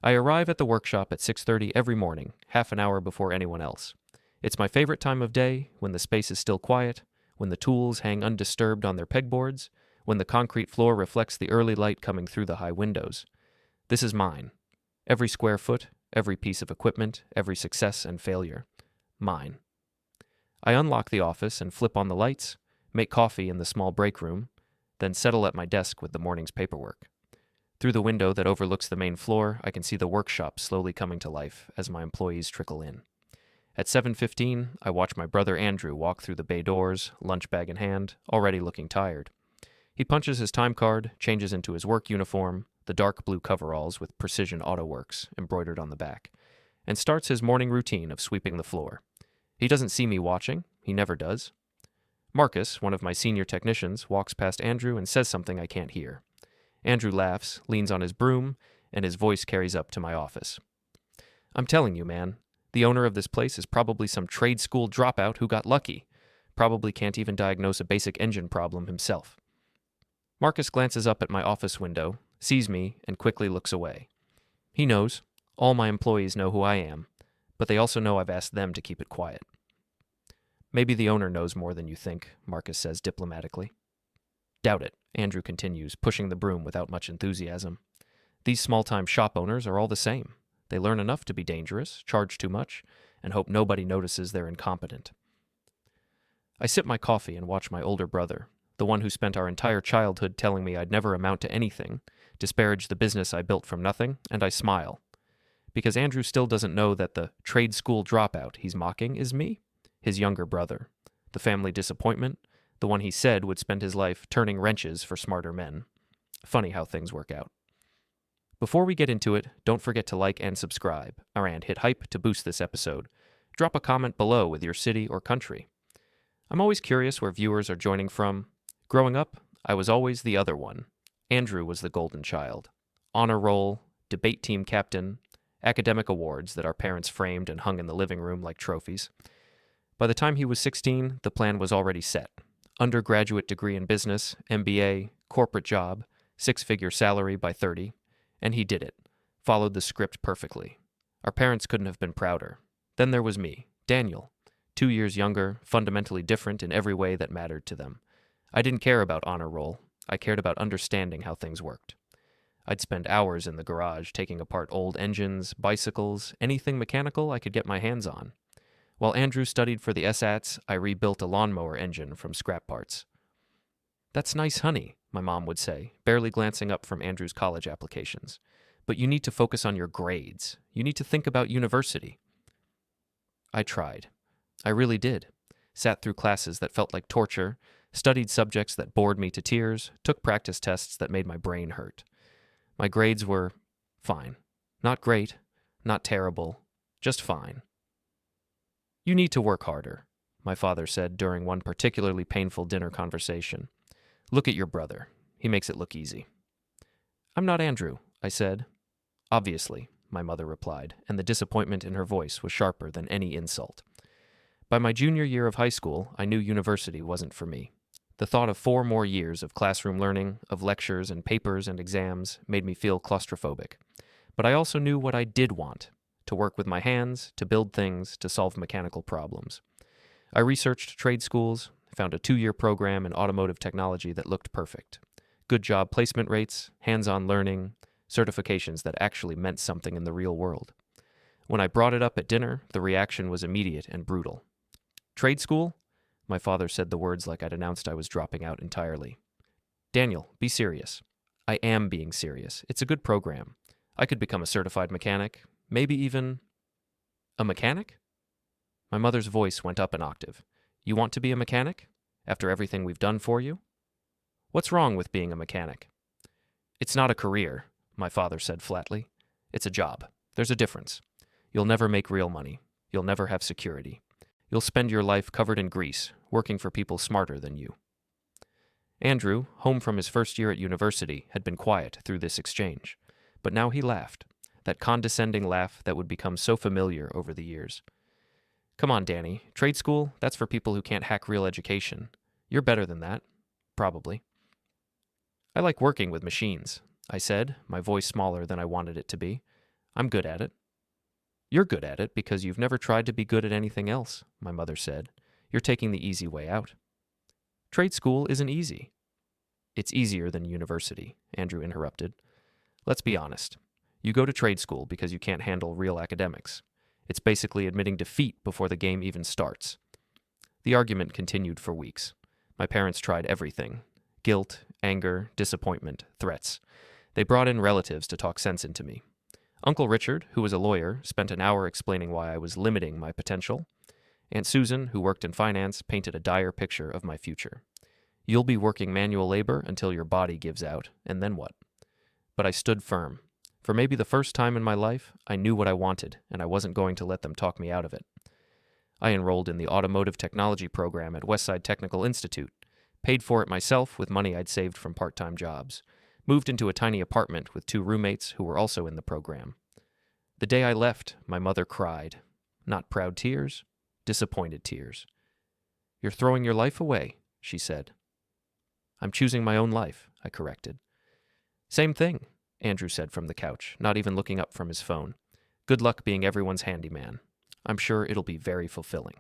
I arrive at the workshop at 6:30 every morning, half an hour before anyone else. It's my favorite time of day, when the space is still quiet, when the tools hang undisturbed on their pegboards, when the concrete floor reflects the early light coming through the high windows. This is mine. Every square foot, every piece of equipment, every success and failure. Mine. I unlock the office and flip on the lights, make coffee in the small break room, then settle at my desk with the morning's paperwork. Through the window that overlooks the main floor, I can see the workshop slowly coming to life as my employees trickle in. At 7:15, I watch my brother Andrew walk through the bay doors, lunch bag in hand, already looking tired. He punches his time card, changes into his work uniform, the dark blue coveralls with Precision AutoWorks embroidered on the back, and starts his morning routine of sweeping the floor. He doesn't see me watching. He never does. Marcus, one of my senior technicians, walks past Andrew and says something I can't hear. Andrew laughs, leans on his broom, and his voice carries up to my office. "I'm telling you, man, the owner of this place is probably some trade school dropout who got lucky. Probably can't even diagnose a basic engine problem himself." Marcus glances up at my office window, sees me, and quickly looks away. He knows. All my employees know who I am, but they also know I've asked them to keep it quiet. "Maybe the owner knows more than you think," Marcus says diplomatically. "Doubt it," Andrew continues, pushing the broom without much enthusiasm. "These small-time shop owners are all the same. They learn enough to be dangerous, charge too much, and hope nobody notices they're incompetent." I sip my coffee and watch my older brother, the one who spent our entire childhood telling me I'd never amount to anything, disparage the business I built from nothing, and I smile. Because Andrew still doesn't know that the trade school dropout he's mocking is me, his younger brother, the family disappointment, the one he said would spend his life turning wrenches for smarter men. Funny how things work out. Before we get into it, don't forget to like and subscribe, and hit hype to boost this episode. Drop a comment below with your city or country. I'm always curious where viewers are joining from. Growing up, I was always the other one. Andrew was the golden child. Honor roll, debate team captain, academic awards that our parents framed and hung in the living room like trophies. By the time he was 16, the plan was already set. Undergraduate degree in business, MBA, corporate job, six-figure salary by 30, and he did it. Followed the script perfectly. Our parents couldn't have been prouder. Then there was me, Daniel, 2 years younger, fundamentally different in every way that mattered to them. I didn't care about honor roll. I cared about understanding how things worked. I'd spend hours in the garage taking apart old engines, bicycles, anything mechanical I could get my hands on. While Andrew studied for the SATs, I rebuilt a lawnmower engine from scrap parts. "That's nice, honey," my mom would say, barely glancing up from Andrew's college applications. "But you need to focus on your grades. You need to think about university." I tried. I really did. Sat through classes that felt like torture, studied subjects that bored me to tears, took practice tests that made my brain hurt. My grades were fine. Not great, not terrible, just fine. "You need to work harder," my father said during one particularly painful dinner conversation. "Look at your brother. He makes it look easy." "I'm not Andrew," I said. "Obviously," my mother replied, and the disappointment in her voice was sharper than any insult. By my junior year of high school, I knew university wasn't for me. The thought of 4 more years of classroom learning, of lectures and papers and exams, made me feel claustrophobic. But I also knew what I did want: to work with my hands, to build things, to solve mechanical problems. I researched trade schools, found a 2-year program in automotive technology that looked perfect. Good job placement rates, hands-on learning, certifications that actually meant something in the real world. When I brought it up at dinner, the reaction was immediate and brutal. "Trade school?" My father said the words like I'd announced I was dropping out entirely. "Daniel, be serious." "I am being serious. It's a good program. I could become a certified mechanic, maybe even..." "A mechanic?" My mother's voice went up an octave. "You want to be a mechanic? After everything we've done for you? What's wrong with being a mechanic?" "It's not a career," my father said flatly. "It's a job. There's a difference. You'll never make real money. You'll never have security. You'll spend your life covered in grease, working for people smarter than you." Andrew, home from his first year at university, had been quiet through this exchange. But now he laughed, that condescending laugh that would become so familiar over the years. "Come on, Danny. Trade school, that's for people who can't hack real education. You're better than that. Probably." "I like working with machines," I said, my voice smaller than I wanted it to be. I'm good at it. You're good at it because you've never tried to be good at anything else, my mother said. You're taking the easy way out. Trade school isn't easy. It's easier than university, Andrew interrupted. Let's be honest. You go to trade school because you can't handle real academics. It's basically admitting defeat before the game even starts. The argument continued for weeks. My parents tried everything. Guilt, anger, disappointment, threats. They brought in relatives to talk sense into me. Uncle Richard, who was a lawyer, spent an hour explaining why I was limiting my potential. Aunt Susan, who worked in finance, painted a dire picture of my future. You'll be working manual labor until your body gives out, and then what? But I stood firm. For maybe the first time in my life, I knew what I wanted, and I wasn't going to let them talk me out of it. I enrolled in the automotive technology program at Westside Technical Institute, paid for it myself with money I'd saved from part-time jobs, moved into a tiny apartment with 2 roommates who were also in the program. The day I left, my mother cried. Not proud tears, disappointed tears. You're throwing your life away, she said. I'm choosing my own life, I corrected. Same thing, Andrew said from the couch, not even looking up from his phone. Good luck being everyone's handyman. I'm sure it'll be very fulfilling.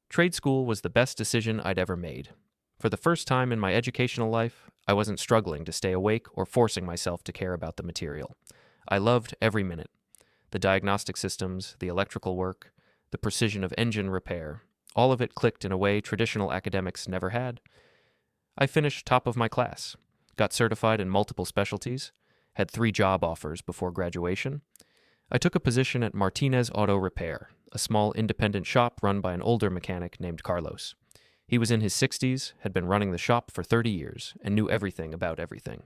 Trade school was the best decision I'd ever made. For the first time in my educational life, I wasn't struggling to stay awake or forcing myself to care about the material. I loved every minute. The diagnostic systems, the electrical work, the precision of engine repair, all of it clicked in a way traditional academics never had. I finished top of my class, got certified in multiple specialties, had 3 job offers before graduation. I took a position at Martinez Auto Repair, a small independent shop run by an older mechanic named Carlos. He was in his 60s, had been running the shop for 30 years, and knew everything about everything.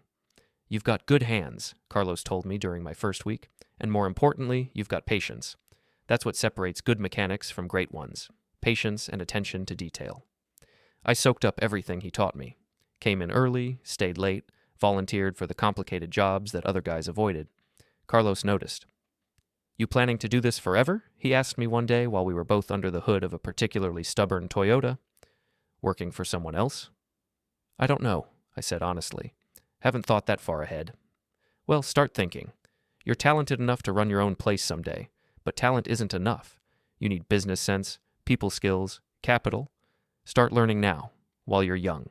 You've got good hands, Carlos told me during my first week, and more importantly, you've got patience. That's what separates good mechanics from great ones, patience and attention to detail. I soaked up everything he taught me. Came in early, stayed late, volunteered for the complicated jobs that other guys avoided. Carlos noticed. You planning to do this forever? He asked me one day while we were both under the hood of a particularly stubborn Toyota. Working for someone else? I don't know, I said honestly. Haven't thought that far ahead. Well, start thinking. You're talented enough to run your own place someday, but talent isn't enough. You need business sense, people skills, capital. Start learning now, while you're young.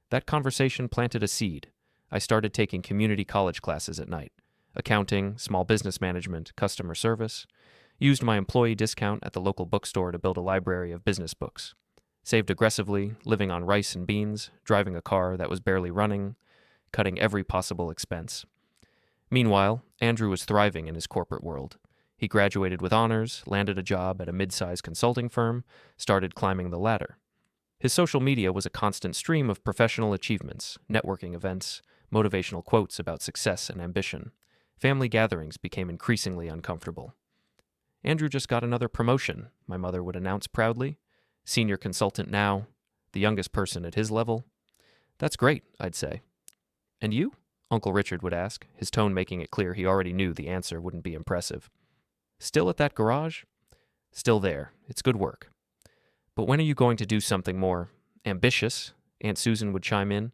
That conversation planted a seed. I started taking community college classes at night. Accounting, small business management, customer service. Used my employee discount at the local bookstore to build a library of business books. Saved aggressively, living on rice and beans, driving a car that was barely running, cutting every possible expense. Meanwhile, Andrew was thriving in his corporate world. He graduated with honors, landed a job at a mid-sized consulting firm, started climbing the ladder. His social media was a constant stream of professional achievements, networking events, motivational quotes about success and ambition. Family gatherings became increasingly uncomfortable. Andrew just got another promotion, my mother would announce proudly. Senior consultant now, the youngest person at his level. That's great, I'd say. And you? Uncle Richard would ask, his tone making it clear he already knew the answer wouldn't be impressive. Still at that garage? Still there. It's good work. But when are you going to do something more ambitious? Aunt Susan would chime in.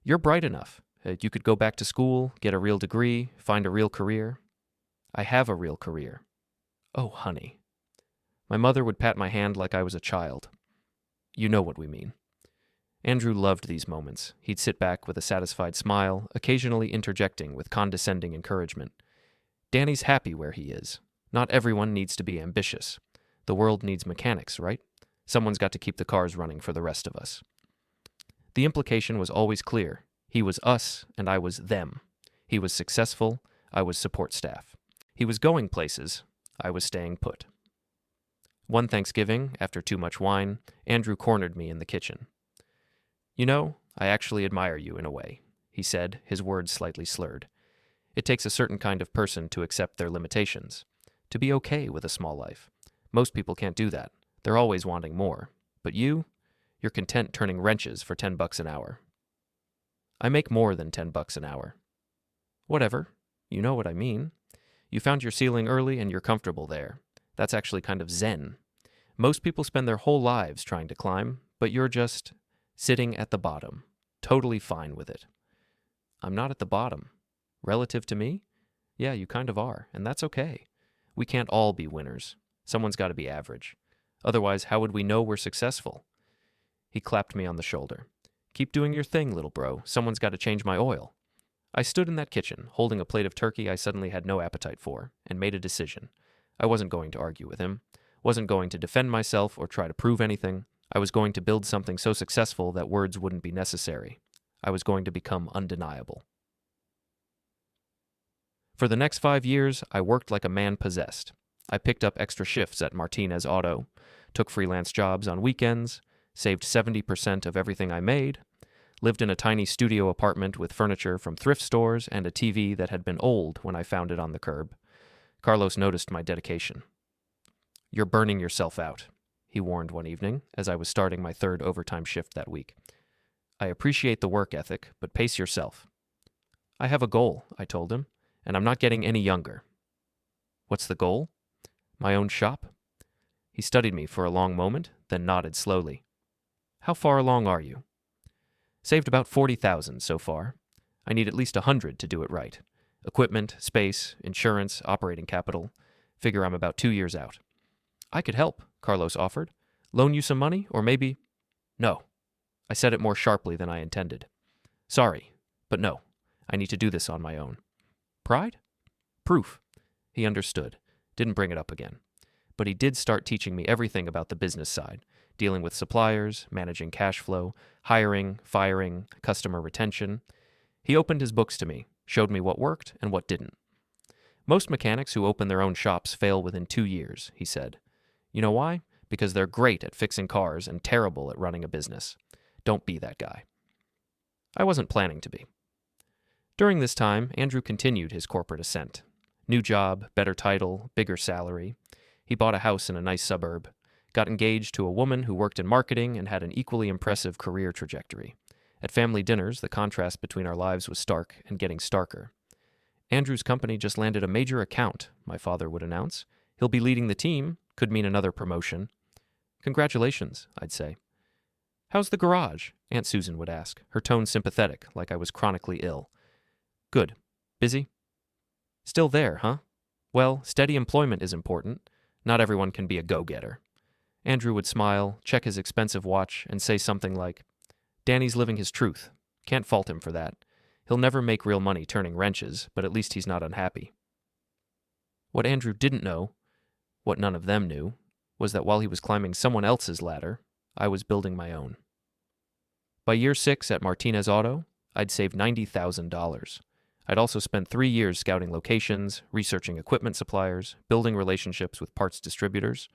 You're bright enough. You could go back to school, get a real degree, find a real career. I have a real career. Oh, honey. My mother would pat my hand like I was a child. You know what we mean. Andrew loved these moments. He'd sit back with a satisfied smile, occasionally interjecting with condescending encouragement. Danny's happy where he is. Not everyone needs to be ambitious. The world needs mechanics, right? Someone's got to keep the cars running for the rest of us. The implication was always clear. He was us, and I was them. He was successful, I was support staff. He was going places, I was staying put. One Thanksgiving, after too much wine, Andrew cornered me in the kitchen. You know, I actually admire you in a way, he said, his words slightly slurred. It takes a certain kind of person to accept their limitations, to be okay with a small life. Most people can't do that. They're always wanting more. But you're content turning wrenches for $10 an hour. I make more than $10 an hour. Whatever. You know what I mean. You found your ceiling early and you're comfortable there. That's actually kind of zen. Most people spend their whole lives trying to climb, but you're just sitting at the bottom, totally fine with it. I'm not at the bottom. Relative to me? Yeah, you kind of are, and that's okay. We can't all be winners. Someone's got to be average. Otherwise, how would we know we're successful? He clapped me on the shoulder. Keep doing your thing, little bro. Someone's got to change my oil. I stood in that kitchen, holding a plate of turkey I suddenly had no appetite for, and made a decision. I wasn't going to argue with him, wasn't going to defend myself or try to prove anything. I was going to build something so successful that words wouldn't be necessary. I was going to become undeniable. For the next 5 years, I worked like a man possessed. I picked up extra shifts at Martinez Auto, took freelance jobs on weekends, saved 70% of everything I made, lived in a tiny studio apartment with furniture from thrift stores and a TV that had been old when I found it on the curb. Carlos noticed my dedication. "You're burning yourself out," he warned one evening as I was starting my 3rd overtime shift that week. "I appreciate the work ethic, but pace yourself." "I have a goal," I told him, "and I'm not getting any younger." "What's the goal?" "My own shop." He studied me for a long moment, then nodded slowly. "How far along are you?" "Saved about 40,000 so far. I need at least 100 to do it right. Equipment, space, insurance, operating capital. Figure I'm about 2 years out." "I could help," Carlos offered. "Loan you some money, or maybe—" "No." I said it more sharply than I intended. "Sorry, but no. I need to do this on my own." "Pride?" "Proof." He understood, didn't bring it up again. But he did start teaching me everything about the business side, dealing with suppliers, managing cash flow, hiring, firing, customer retention. He opened his books to me, showed me what worked and what didn't. "Most mechanics who open their own shops fail within 2 years," he said. "You know why? Because they're great at fixing cars and terrible at running a business. Don't be that guy." I wasn't planning to be. During this time, Andrew continued his corporate ascent. New job, better title, bigger salary. He bought a house in a nice suburb, got engaged to a woman who worked in marketing and had an equally impressive career trajectory. At family dinners, the contrast between our lives was stark and getting starker. "Andrew's company just landed a major account," my father would announce. "He'll be leading the team," could mean another promotion. "Congratulations," I'd say. "How's the garage?" Aunt Susan would ask, her tone sympathetic, like I was chronically ill. "Good. Busy?" "Still there, huh? Well, steady employment is important. Not everyone can be a go-getter." Andrew would smile, check his expensive watch, and say something like, "Danny's living his truth. Can't fault him for that. He'll never make real money turning wrenches, but at least he's not unhappy." What Andrew didn't know, what none of them knew, was that while he was climbing someone else's ladder, I was building my own. By year 6 at Martinez Auto, I'd saved $90,000. I'd also spent 3 years scouting locations, researching equipment suppliers, building relationships with parts distributors.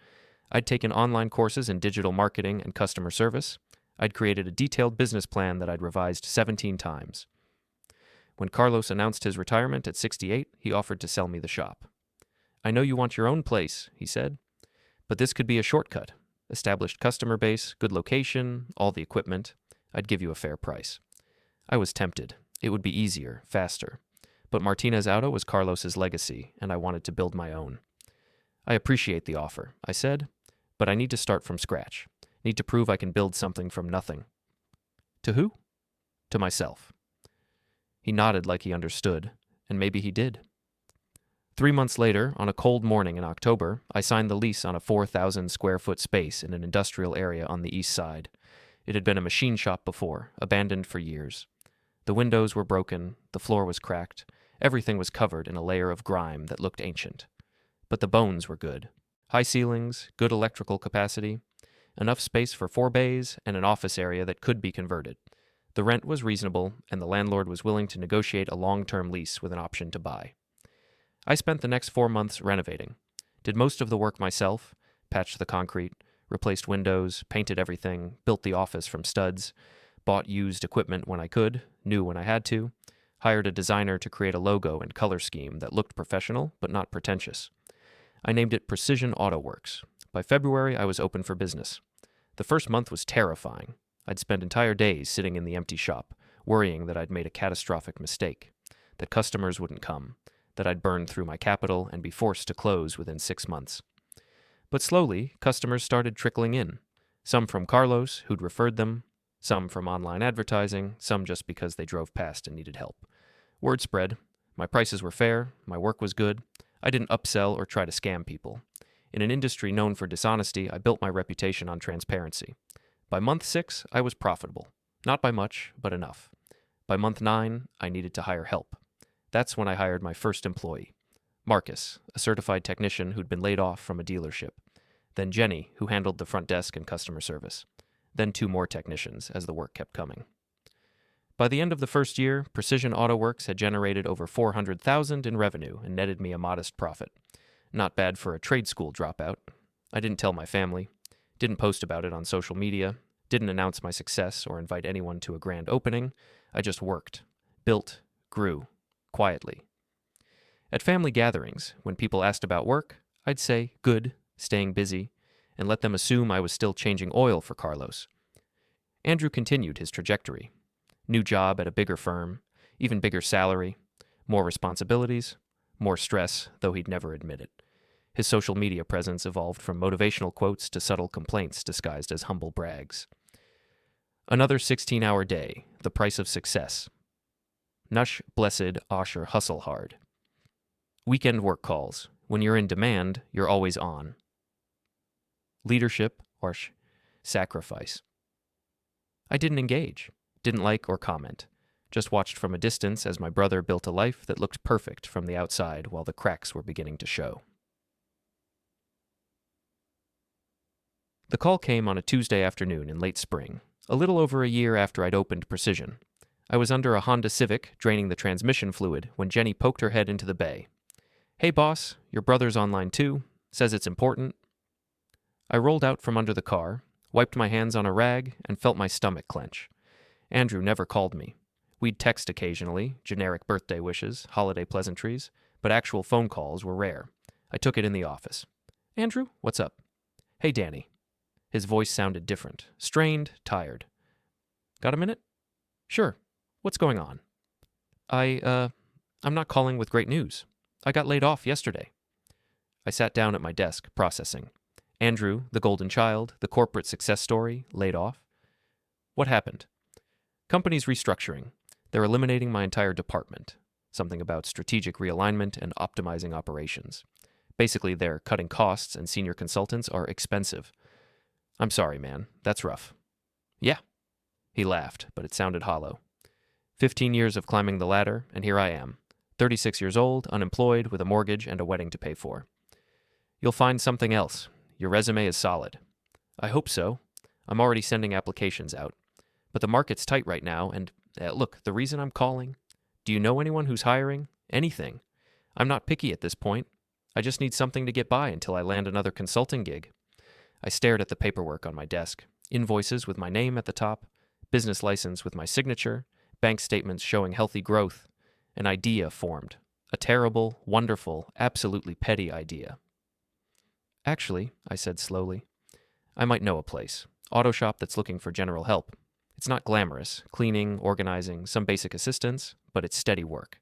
I'd taken online courses in digital marketing and customer service. I'd created a detailed business plan that I'd revised 17 times. When Carlos announced his retirement at 68, he offered to sell me the shop. "I know you want your own place," he said, "but this could be a shortcut. Established customer base, good location, all the equipment. I'd give you a fair price." I was tempted. It would be easier, faster. But Martinez Auto was Carlos's legacy, and I wanted to build my own. "I appreciate the offer," I said, "but I need to start from scratch. Need to prove I can build something from nothing." "To who?" "To myself." He nodded like he understood, and maybe he did. 3 months later, on a cold morning in October, I signed the lease on a 4,000 square foot space in an industrial area on the east side. It had been a machine shop before, abandoned for years. The windows were broken, the floor was cracked, everything was covered in a layer of grime that looked ancient. But the bones were good. High ceilings, good electrical capacity, enough space for 4 bays, and an office area that could be converted. The rent was reasonable, and the landlord was willing to negotiate a long-term lease with an option to buy. I spent the next 4 months renovating. Did most of the work myself, patched the concrete, replaced windows, painted everything, built the office from studs, bought used equipment when I could, knew when I had to, hired a designer to create a logo and color scheme that looked professional but not pretentious. I named it Precision Auto Works. By February, I was open for business. The first month was terrifying. I'd spend entire days sitting in the empty shop, worrying that I'd made a catastrophic mistake, that customers wouldn't come, that I'd burned through my capital and be forced to close within 6 months. But slowly, customers started trickling in, some from Carlos, who'd referred them, some from online advertising, some just because they drove past and needed help. Word spread. My prices were fair, my work was good, I didn't upsell or try to scam people. In an industry known for dishonesty, I built my reputation on transparency. By month 6, I was profitable. Not by much, but enough. By month 9, I needed to hire help. That's when I hired my first employee. Marcus, a certified technician who'd been laid off from a dealership. Then Jenny, who handled the front desk and customer service. Then 2 more technicians, as the work kept coming. By the end of the first year, Precision Auto Works had generated over $400,000 in revenue and netted me a modest profit. Not bad for a trade school dropout. I didn't tell my family, didn't post about it on social media, didn't announce my success or invite anyone to a grand opening. I just worked, built, grew, quietly. At family gatherings, when people asked about work, I'd say, good, staying busy, and let them assume I was still changing oil for Carlos. Andrew continued his trajectory. New job at a bigger firm, even bigger salary, more responsibilities, more stress, though he'd never admit it. His social media presence evolved from motivational quotes to subtle complaints disguised as humble brags. Another 16-hour day, the price of success. Nush blessed Asher hustle hard. Weekend work calls. When you're in demand, you're always on. Leadership or sacrifice. I didn't engage, didn't like or comment, just watched from a distance as my brother built a life that looked perfect from the outside while the cracks were beginning to show. The call came on a Tuesday afternoon in late spring, a little over a year after I'd opened Precision. I was under a Honda Civic, draining the transmission fluid, when Jenny poked her head into the bay. Hey boss, your brother's online too, says it's important. I rolled out from under the car, wiped my hands on a rag, and felt my stomach clench. Andrew never called me. We'd text occasionally, generic birthday wishes, holiday pleasantries, but actual phone calls were rare. I took it in the office. Andrew, what's up? Hey, Danny. His voice sounded different, strained, tired. Got a minute? Sure. What's going on? I'm not calling with great news. I got laid off yesterday. I sat down at my desk, processing. Andrew, the golden child, the corporate success story, laid off. What happened? Company's restructuring. They're eliminating my entire department. Something about strategic realignment and optimizing operations. Basically, they're cutting costs and senior consultants are expensive. I'm sorry, man. That's rough. Yeah. He laughed, but it sounded hollow. 15 years of climbing the ladder, and here I am. 36 years old, unemployed, with a mortgage and a wedding to pay for. You'll find something else. Your resume is solid. I hope so. I'm already sending applications out. But the market's tight right now, and look, the reason I'm calling, do you know anyone who's hiring? Anything. I'm not picky at this point. I just need something to get by until I land another consulting gig. I stared at the paperwork on my desk. Invoices with my name at the top, business license with my signature, bank statements showing healthy growth. An idea formed. A terrible, wonderful, absolutely petty idea. Actually, I said slowly, I might know a place. Auto shop that's looking for general help. It's not glamorous, cleaning, organizing, some basic assistance, but it's steady work.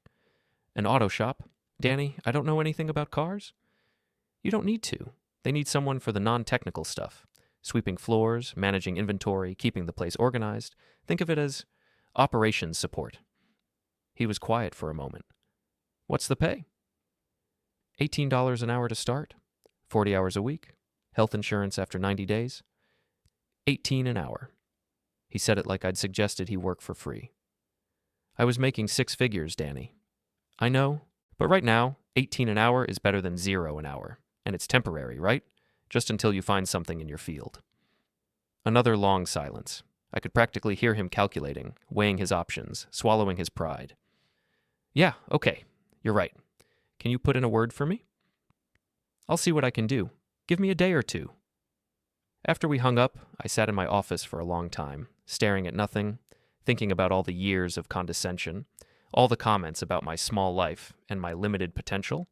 An auto shop? Danny, I don't know anything about cars. You don't need to. They need someone for the non-technical stuff. Sweeping floors, managing inventory, keeping the place organized. Think of it as operations support. He was quiet for a moment. What's the pay? $18 an hour to start. 40 hours a week. Health insurance after 90 days. 18 an hour. He said it like I'd suggested he work for free. I was making 6 figures, Danny. I know, but right now, 18 an hour is better than 0 an hour. And it's temporary, right? Just until you find something in your field. Another long silence. I could practically hear him calculating, weighing his options, swallowing his pride. Yeah, okay. You're right. Can you put in a word for me? I'll see what I can do. Give me a day or two. After we hung up, I sat in my office for a long time, staring at nothing, thinking about all the years of condescension, all the comments about my small life and my limited potential,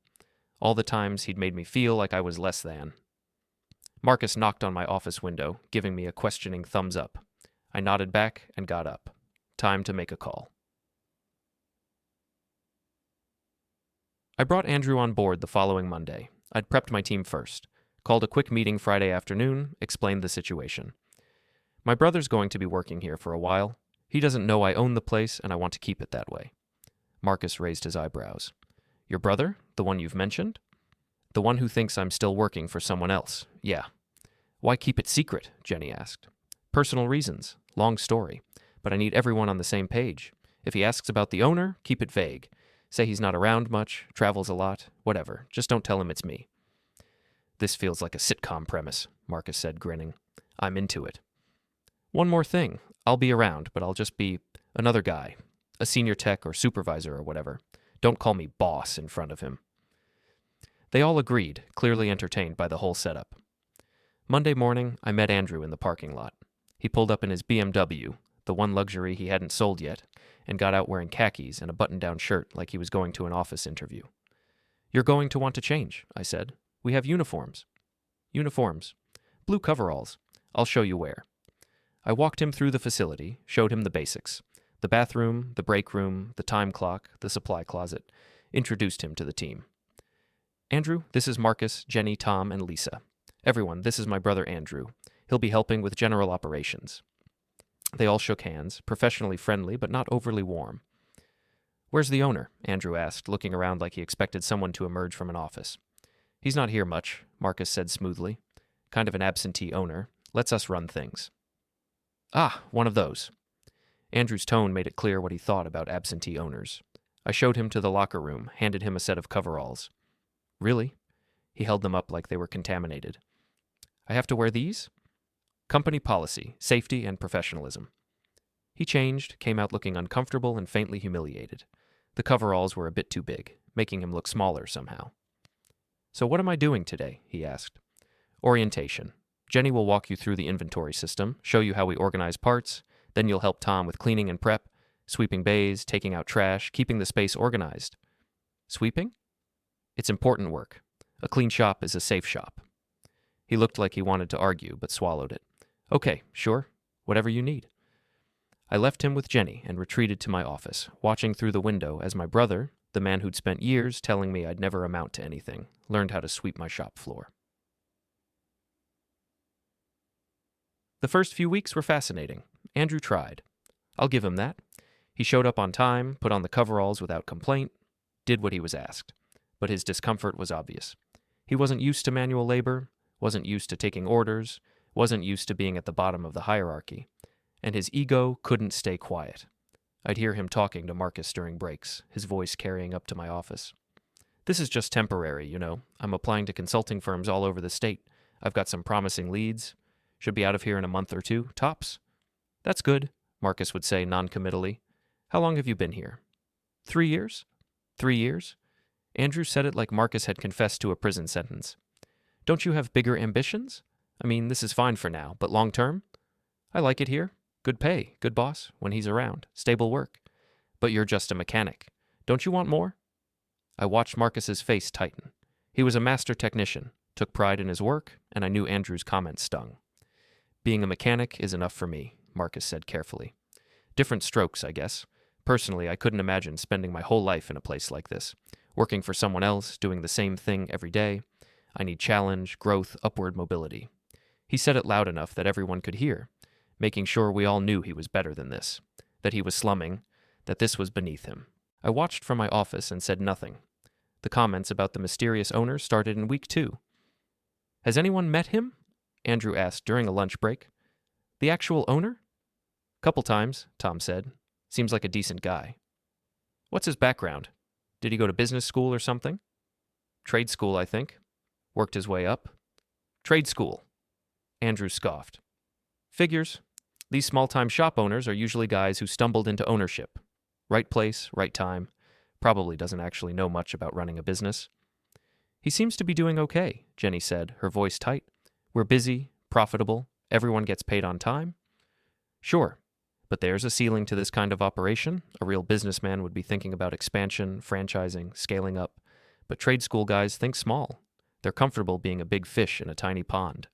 all the times he'd made me feel like I was less than. Marcus knocked on my office window, giving me a questioning thumbs up. I nodded back and got up. Time to make a call. I brought Andrew on board the following Monday. I'd prepped my team first, called a quick meeting Friday afternoon, explained the situation. My brother's going to be working here for a while. He doesn't know I own the place, and I want to keep it that way. Marcus raised his eyebrows. Your brother? The one you've mentioned? The one who thinks I'm still working for someone else. Yeah. Why keep it secret? Jenny asked. Personal reasons. Long story. But I need everyone on the same page. If he asks about the owner, keep it vague. Say he's not around much, travels a lot, whatever. Just don't tell him it's me. This feels like a sitcom premise, Marcus said, grinning. I'm into it. One more thing. I'll be around, but I'll just be another guy. A senior tech or supervisor or whatever. Don't call me boss in front of him. They all agreed, clearly entertained by the whole setup. Monday morning, I met Andrew in the parking lot. He pulled up in his BMW, the one luxury he hadn't sold yet, and got out wearing khakis and a button-down shirt like he was going to an office interview. You're going to want to change, I said. We have uniforms. Uniforms. Blue coveralls. I'll show you where. I walked him through the facility, showed him the basics. The bathroom, the break room, the time clock, the supply closet. Introduced him to the team. Andrew, this is Marcus, Jenny, Tom, and Lisa. Everyone, this is my brother Andrew. He'll be helping with general operations. They all shook hands, professionally friendly but not overly warm. Where's the owner? Andrew asked, looking around like he expected someone to emerge from an office. He's not here much, Marcus said smoothly. Kind of an absentee owner. Lets us run things. Ah, one of those. Andrew's tone made it clear what he thought about absentee owners. I showed him to the locker room, handed him a set of coveralls. Really? He held them up like they were contaminated. I have to wear these? Company policy, safety, and professionalism. He changed, came out looking uncomfortable and faintly humiliated. The coveralls were a bit too big, making him look smaller somehow. So what am I doing today? He asked. Orientation. Jenny will walk you through the inventory system, show you how we organize parts, then you'll help Tom with cleaning and prep, sweeping bays, taking out trash, keeping the space organized. Sweeping? It's important work. A clean shop is a safe shop. He looked like he wanted to argue, but swallowed it. Okay, sure. Whatever you need. I left him with Jenny and retreated to my office, watching through the window as my brother, the man who'd spent years telling me I'd never amount to anything, learned how to sweep my shop floor. The first few weeks were fascinating. Andrew tried. I'll give him that. He showed up on time, put on the coveralls without complaint, did what he was asked. But his discomfort was obvious. He wasn't used to manual labor, wasn't used to taking orders, wasn't used to being at the bottom of the hierarchy, and his ego couldn't stay quiet. I'd hear him talking to Marcus during breaks, his voice carrying up to my office. This is just temporary, you know. I'm applying to consulting firms all over the state. I've got some promising leads. Should be out of here in a month or two, tops. That's good, Marcus would say noncommittally. How long have you been here? 3 years? 3 years? Andrew said it like Marcus had confessed to a prison sentence. Don't you have bigger ambitions? I mean, this is fine for now, but long term? I like it here. Good pay, good boss, when he's around, stable work. But you're just a mechanic. Don't you want more? I watched Marcus's face tighten. He was a master technician, took pride in his work, and I knew Andrew's comment stung. Being a mechanic is enough for me, Marcus said carefully. Different strokes, I guess. Personally, I couldn't imagine spending my whole life in a place like this. Working for someone else, doing the same thing every day. I need challenge, growth, upward mobility. He said it loud enough that everyone could hear, making sure we all knew he was better than this, that he was slumming, that this was beneath him. I watched from my office and said nothing. The comments about the mysterious owner started in week 2. Has anyone met him? Andrew asked during a lunch break. The actual owner? Couple times, Tom said. Seems like a decent guy. What's his background? Did he go to business school or something? Trade school, I think. Worked his way up. Trade school. Andrew scoffed. Figures. These small-time shop owners are usually guys who stumbled into ownership. Right place, right time. Probably doesn't actually know much about running a business. He seems to be doing okay, Jenny said, her voice tight. We're busy, profitable, everyone gets paid on time. Sure, but there's a ceiling to this kind of operation. A real businessman would be thinking about expansion, franchising, scaling up. But trade school guys think small. They're comfortable being a big fish in a tiny pond.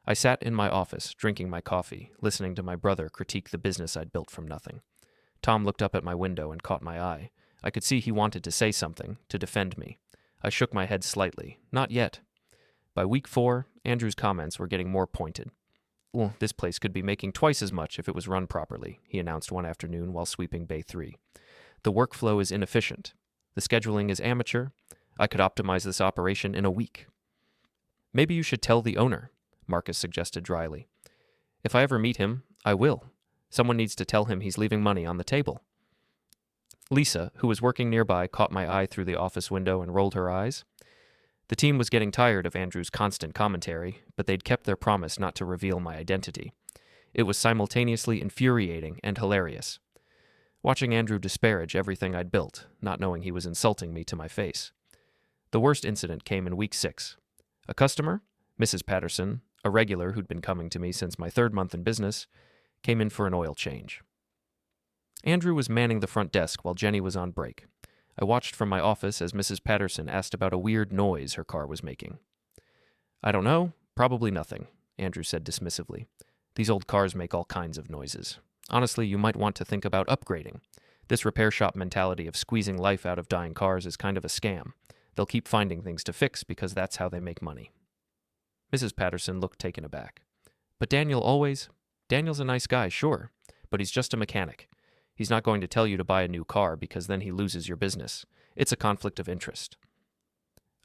I sat in my office, drinking my coffee, listening to my brother critique the business I'd built from nothing. Tom looked up at my window and caught my eye. I could see he wanted to say something, to defend me. I shook my head slightly. Not yet. By week 4, Andrew's comments were getting more pointed. Well, this place could be making twice as much if it was run properly, he announced one afternoon while sweeping Bay 3. The workflow is inefficient. The scheduling is amateur. I could optimize this operation in a week. Maybe you should tell the owner, Marcus suggested dryly. If I ever meet him, I will. Someone needs to tell him he's leaving money on the table. Lisa, who was working nearby, caught my eye through the office window and rolled her eyes. The team was getting tired of Andrew's constant commentary, but they'd kept their promise not to reveal my identity. It was simultaneously infuriating and hilarious. Watching Andrew disparage everything I'd built, not knowing he was insulting me to my face. The worst incident came in week 6. A customer, Mrs. Patterson, a regular who'd been coming to me since my 3rd month in business, came in for an oil change. Andrew was manning the front desk while Jenny was on break. I watched from my office as Mrs. Patterson asked about a weird noise her car was making. I don't know, probably nothing, Andrew said dismissively. These old cars make all kinds of noises. Honestly, you might want to think about upgrading. This repair shop mentality of squeezing life out of dying cars is kind of a scam. They'll keep finding things to fix because that's how they make money. Mrs. Patterson looked taken aback. But Daniel's a nice guy, sure, but he's just a mechanic. He's not going to tell you to buy a new car because then he loses your business. It's a conflict of interest.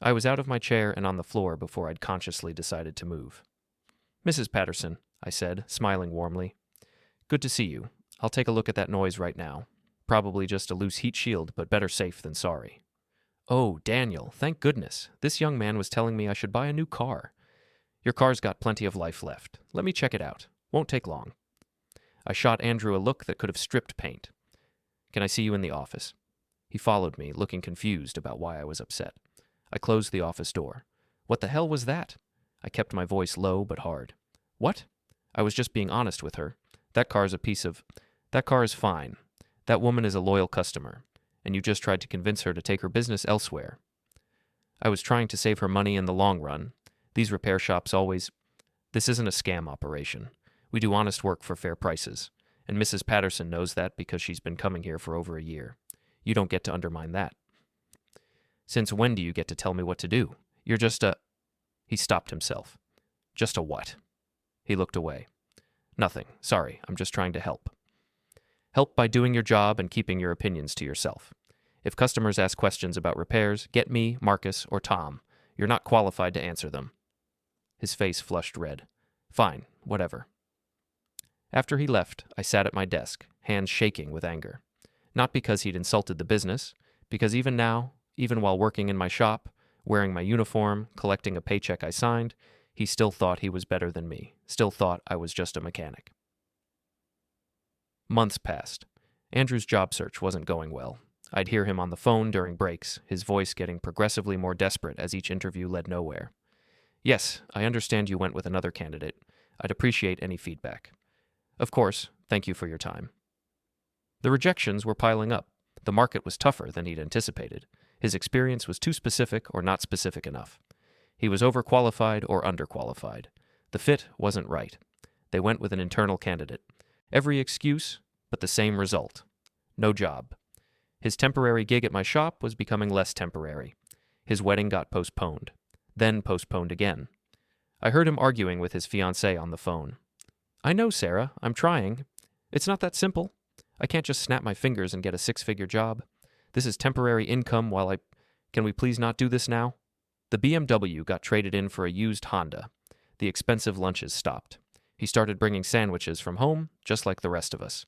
I was out of my chair and on the floor before I'd consciously decided to move. Mrs. Patterson, I said, smiling warmly. Good to see you. I'll take a look at that noise right now. Probably just a loose heat shield, but better safe than sorry. Oh, Daniel, thank goodness. This young man was telling me I should buy a new car. Your car's got plenty of life left. Let me check it out. Won't take long. I shot Andrew a look that could have stripped paint. Can I see you in the office? He followed me, looking confused about why I was upset. I closed the office door. What the hell was that? I kept my voice low but hard. What? I was just being honest with her. That car is fine. That woman is a loyal customer, and you just tried to convince her to take her business elsewhere. I was trying to save her money in the long run. These repair shops always... This isn't a scam operation. We do honest work for fair prices, and Mrs. Patterson knows that because she's been coming here for over a year. You don't get to undermine that. Since when do you get to tell me what to do? You're just a... He stopped himself. Just a what? He looked away. Nothing. Sorry, I'm just trying to help. Help by doing your job and keeping your opinions to yourself. If customers ask questions about repairs, get me, Marcus, or Tom. You're not qualified to answer them. His face flushed red. Fine, whatever. After he left, I sat at my desk, hands shaking with anger. Not because he'd insulted the business, because even now, even while working in my shop, wearing my uniform, collecting a paycheck I signed, he still thought he was better than me, still thought I was just a mechanic. Months passed. Andrew's job search wasn't going well. I'd hear him on the phone during breaks, his voice getting progressively more desperate as each interview led nowhere. Yes, I understand you went with another candidate. I'd appreciate any feedback. Of course, thank you for your time. The rejections were piling up. The market was tougher than he'd anticipated. His experience was too specific or not specific enough. He was overqualified or underqualified. The fit wasn't right. They went with an internal candidate. Every excuse, but the same result. No job. His temporary gig at my shop was becoming less temporary. His wedding got postponed. Then postponed again. I heard him arguing with his fiancée on the phone. I know, Sarah. I'm trying. It's not that simple. I can't just snap my fingers and get a 6-figure job. This is temporary income while I... Can we please not do this now? The BMW got traded in for a used Honda. The expensive lunches stopped. He started bringing sandwiches from home, just like the rest of us.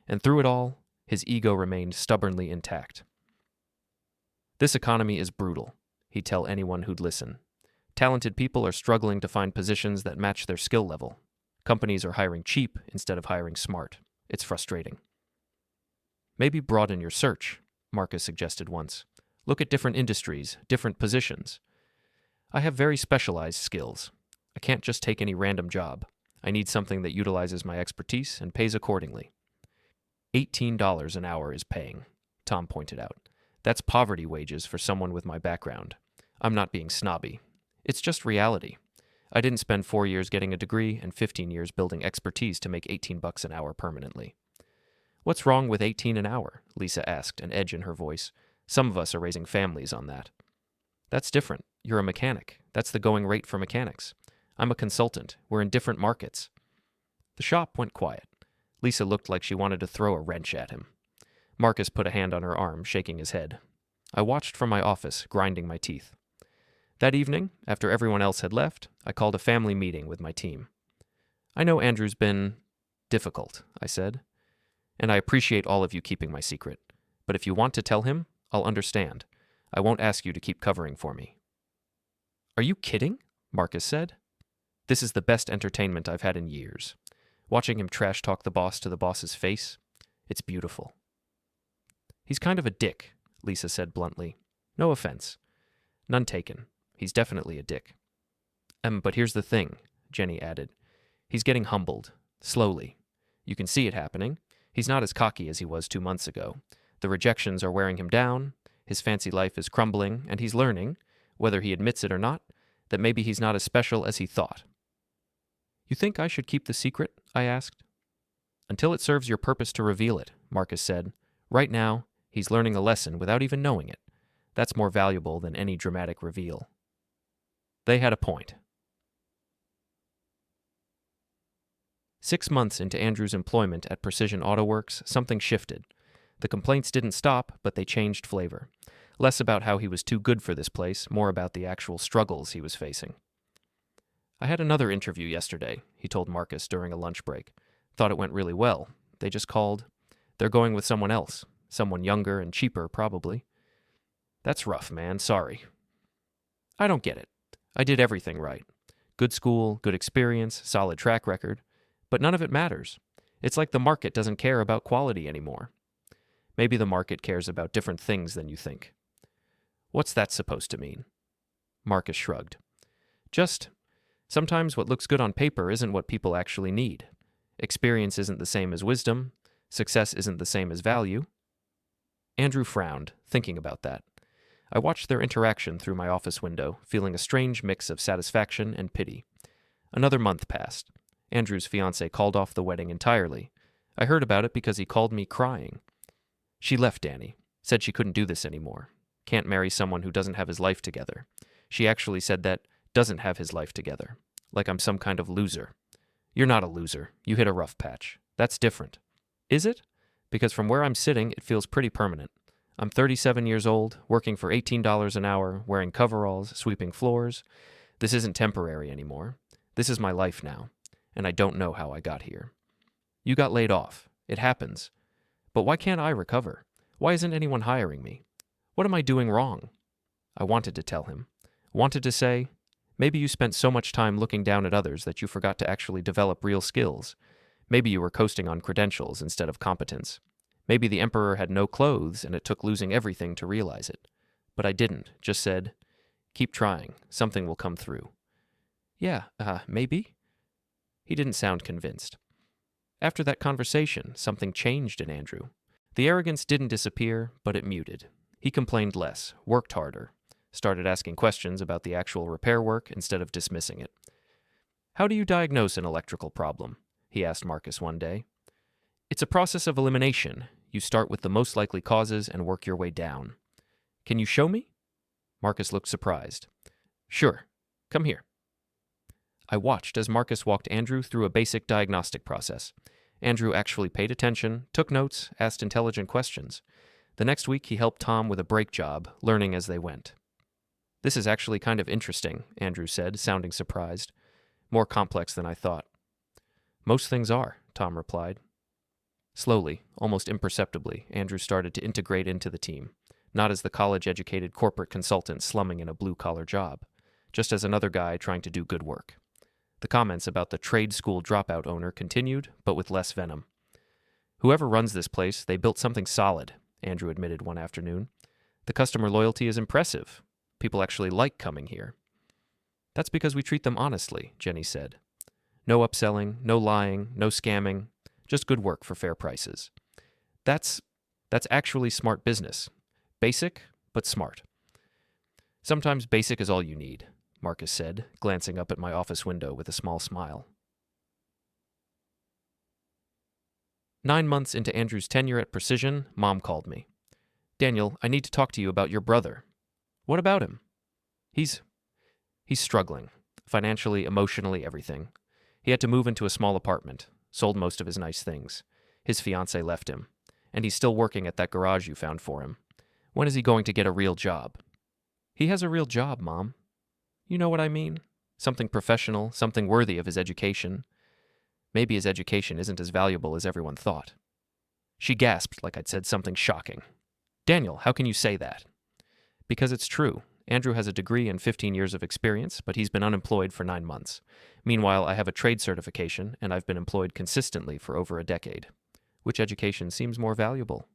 And through it all, his ego remained stubbornly intact. This economy is brutal, he'd tell anyone who'd listen. Talented people are struggling to find positions that match their skill level. Companies are hiring cheap instead of hiring smart. It's frustrating. Maybe broaden your search, Marcus suggested once. Look at different industries, different positions. I have very specialized skills. I can't just take any random job. I need something that utilizes my expertise and pays accordingly. $18 an hour is paying, Tom pointed out. That's poverty wages for someone with my background. I'm not being snobby. It's just reality. I didn't spend 4 years getting a degree and 15 years building expertise to make $18 an hour permanently. What's wrong with 18 an hour? Lisa asked, an edge in her voice. Some of us are raising families on that. That's different. You're a mechanic. That's the going rate for mechanics. I'm a consultant. We're in different markets. The shop went quiet. Lisa looked like she wanted to throw a wrench at him. Marcus put a hand on her arm, shaking his head. I watched from my office, grinding my teeth. That evening, after everyone else had left, I called a family meeting with my team. I know Andrew's been difficult, I said, and I appreciate all of you keeping my secret. But if you want to tell him, I'll understand. I won't ask you to keep covering for me. Are you kidding? Marcus said. This is the best entertainment I've had in years. Watching him trash talk the boss to the boss's face, it's beautiful. He's kind of a dick, Lisa said bluntly. No offense. None taken. He's definitely a dick. But here's the thing, Jenny added. He's getting humbled, slowly. You can see it happening. He's not as cocky as he was 2 months ago. The rejections are wearing him down, his fancy life is crumbling, and he's learning, whether he admits it or not, that maybe he's not as special as he thought. You think I should keep the secret? I asked. Until it serves your purpose to reveal it, Marcus said. Right now, he's learning a lesson without even knowing it. That's more valuable than any dramatic reveal. They had a point. 6 months into Andrew's employment at Precision Auto Works, something shifted. The complaints didn't stop, but they changed flavor. Less about how he was too good for this place, more about the actual struggles he was facing. I had another interview yesterday, he told Marcus during a lunch break. Thought it went really well. They just called. They're going with someone else. Someone younger and cheaper, probably. That's rough, man. Sorry. I don't get it. I did everything right. Good school, good experience, solid track record. But none of it matters. It's like the market doesn't care about quality anymore. Maybe the market cares about different things than you think. What's that supposed to mean? Marcus shrugged. Just, sometimes what looks good on paper isn't what people actually need. Experience isn't the same as wisdom. Success isn't the same as value. Andrew frowned, thinking about that. I watched their interaction through my office window, feeling a strange mix of satisfaction and pity. Another month passed. Andrew's fiancée called off the wedding entirely. I heard about it because he called me crying. She left Danny, said she couldn't do this anymore. Can't marry someone who doesn't have his life together. She actually said that doesn't have his life together, like I'm some kind of loser. You're not a loser. You hit a rough patch. That's different. Is it? Because from where I'm sitting, it feels pretty permanent. I'm 37 years old, working for $18 an hour, wearing coveralls, sweeping floors. This isn't temporary anymore. This is my life now, and I don't know how I got here. You got laid off. It happens. But why can't I recover? Why isn't anyone hiring me? What am I doing wrong? I wanted to tell him. Wanted to say, maybe you spent so much time looking down at others that you forgot to actually develop real skills. Maybe you were coasting on credentials instead of competence. Maybe the emperor had no clothes and it took losing everything to realize it. But I didn't, just said, keep trying, something will come through. Yeah, maybe? He didn't sound convinced. After that conversation, something changed in Andrew. The arrogance didn't disappear, but it muted. He complained less, worked harder, started asking questions about the actual repair work instead of dismissing it. How do you diagnose an electrical problem? He asked Marcus one day. It's a process of elimination. You start with the most likely causes and work your way down. Can you show me? Marcus looked surprised. Sure. Come here. I watched as Marcus walked Andrew through a basic diagnostic process. Andrew actually paid attention, took notes, asked intelligent questions. The next week, he helped Tom with a brake job, learning as they went. This is actually kind of interesting, Andrew said, sounding surprised. More complex than I thought. Most things are, Tom replied. Slowly, almost imperceptibly, Andrew started to integrate into the team, not as the college-educated corporate consultant slumming in a blue-collar job, just as another guy trying to do good work. The comments about the trade school dropout owner continued, but with less venom. Whoever runs this place, they built something solid, Andrew admitted one afternoon. The customer loyalty is impressive. People actually like coming here. That's because we treat them honestly, Jenny said. No upselling, no lying, no scamming, just good work for fair prices. That's actually smart business. Basic, but smart. Sometimes basic is all you need, Marcus said, glancing up at my office window with a small smile. 9 months into Andrew's tenure at Precision, Mom called me. Daniel, I need to talk to you about your brother. What about him? He's struggling. Financially, emotionally, everything. He had to move into a small apartment, sold most of his nice things. His fiancée left him. And he's still working at that garage you found for him. When is he going to get a real job? He has a real job, Mom. You know what I mean? Something professional, something worthy of his education. Maybe his education isn't as valuable as everyone thought. She gasped like I'd said something shocking. Daniel, how can you say that? Because it's true. Andrew has a degree and 15 years of experience, but he's been unemployed for 9 months. Meanwhile, I have a trade certification, and I've been employed consistently for over a decade. Which education seems more valuable?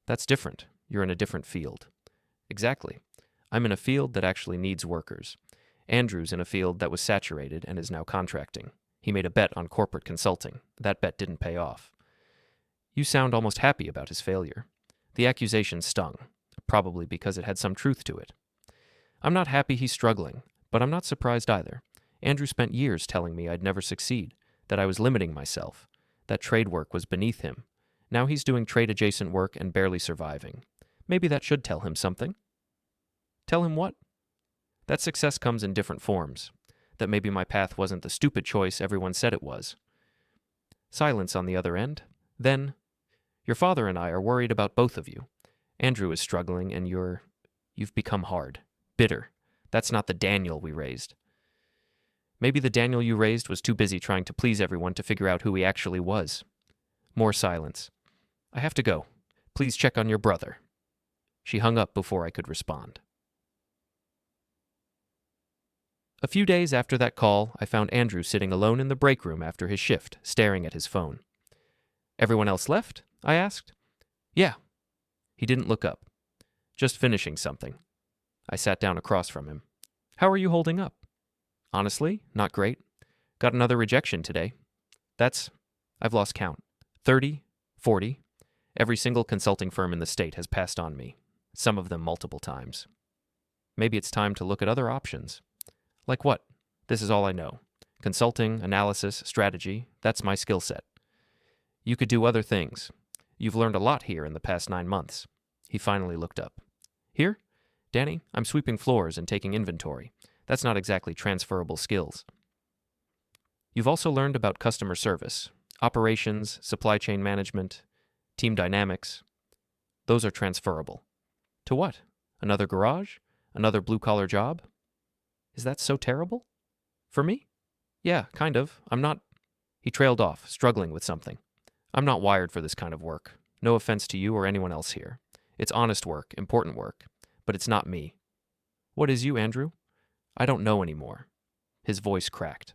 That's different. You're in a different field. Exactly. I'm in a field that actually needs workers. Andrew's in a field that was saturated and is now contracting. He made a bet on corporate consulting. That bet didn't pay off. You sound almost happy about his failure. The accusation stung, probably because it had some truth to it. I'm not happy he's struggling, but I'm not surprised either. Andrew spent years telling me I'd never succeed, that I was limiting myself, that trade work was beneath him. Now he's doing trade-adjacent work and barely surviving. Maybe that should tell him something. Tell him what? That success comes in different forms, that maybe my path wasn't the stupid choice everyone said it was. Silence on the other end. Then, your father and I are worried about both of you. Andrew is struggling and you've become hard, bitter. That's not the Daniel we raised. Maybe the Daniel you raised was too busy trying to please everyone to figure out who he actually was. More silence. I have to go. Please check on your brother. She hung up before I could respond. A few days after that call, I found Andrew sitting alone in the break room after his shift, staring at his phone. Everyone else left? I asked. Yeah. He didn't look up. Just finishing something. I sat down across from him. How are you holding up? Honestly, not great. Got another rejection today. I've lost count. 30, 40. Every single consulting firm in the state has passed on me. Some of them multiple times. Maybe it's time to look at other options. Like what? This is all I know. Consulting, analysis, strategy, that's my skill set. You could do other things. You've learned a lot here in the past 9 months. He finally looked up. Here? Danny, I'm sweeping floors and taking inventory. That's not exactly transferable skills. You've also learned about customer service, operations, supply chain management, team dynamics. Those are transferable. To what? Another garage? Another blue-collar job? Is that so terrible? For me? Yeah, kind of. I'm not... He trailed off, struggling with something. I'm not wired for this kind of work. No offense to you or anyone else here. It's honest work, important work. But it's not me. What is you, Andrew? I don't know anymore. His voice cracked.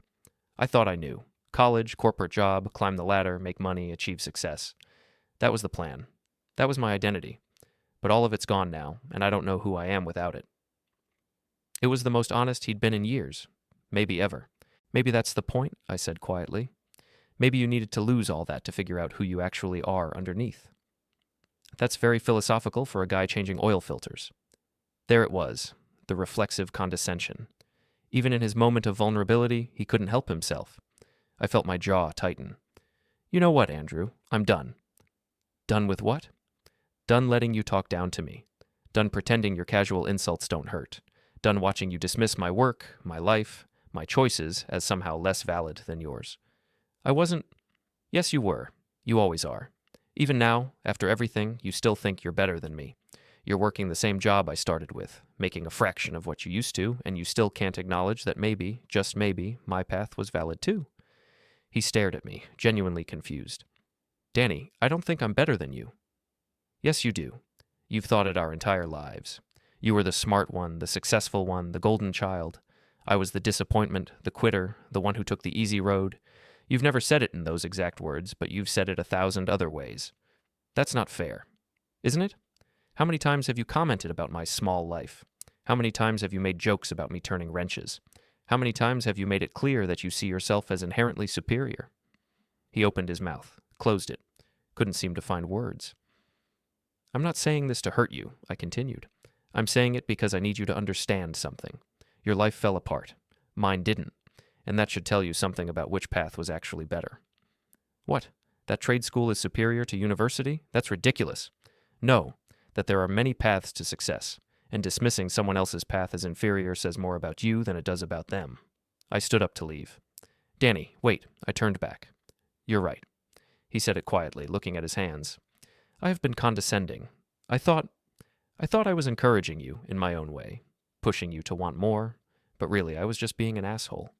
I thought I knew. College, corporate job, climb the ladder, make money, achieve success. That was the plan. That was my identity. But all of it's gone now, and I don't know who I am without it. It was the most honest he'd been in years. Maybe ever. Maybe that's the point, I said quietly. Maybe you needed to lose all that to figure out who you actually are underneath. That's very philosophical for a guy changing oil filters. There it was, the reflexive condescension. Even in his moment of vulnerability, he couldn't help himself. I felt my jaw tighten. You know what, Andrew? I'm done. Done with what? Done letting you talk down to me. Done pretending your casual insults don't hurt. Done watching you dismiss my work, my life, my choices as somehow less valid than yours. I wasn't... Yes, you were. You always are. Even now, after everything, you still think you're better than me. You're working the same job I started with, making a fraction of what you used to, and you still can't acknowledge that maybe, just maybe, my path was valid too. He stared at me, genuinely confused. Danny, I don't think I'm better than you. Yes, you do. You've thought it our entire lives. You were the smart one, the successful one, the golden child. I was the disappointment, the quitter, the one who took the easy road. You've never said it in those exact words, but you've said it 1,000 other ways. That's not fair. Isn't it? How many times have you commented about my small life? How many times have you made jokes about me turning wrenches? How many times have you made it clear that you see yourself as inherently superior? He opened his mouth, closed it, couldn't seem to find words. I'm not saying this to hurt you, I continued. I'm saying it because I need you to understand something. Your life fell apart. Mine didn't. And that should tell you something about which path was actually better. What? That trade school is superior to university? That's ridiculous. No, that there are many paths to success, and dismissing someone else's path as inferior says more about you than it does about them. I stood up to leave. Danny, wait, I turned back. You're right. He said it quietly, looking at his hands. I have been condescending. I thought I was encouraging you in my own way, pushing you to want more, but really I was just being an asshole.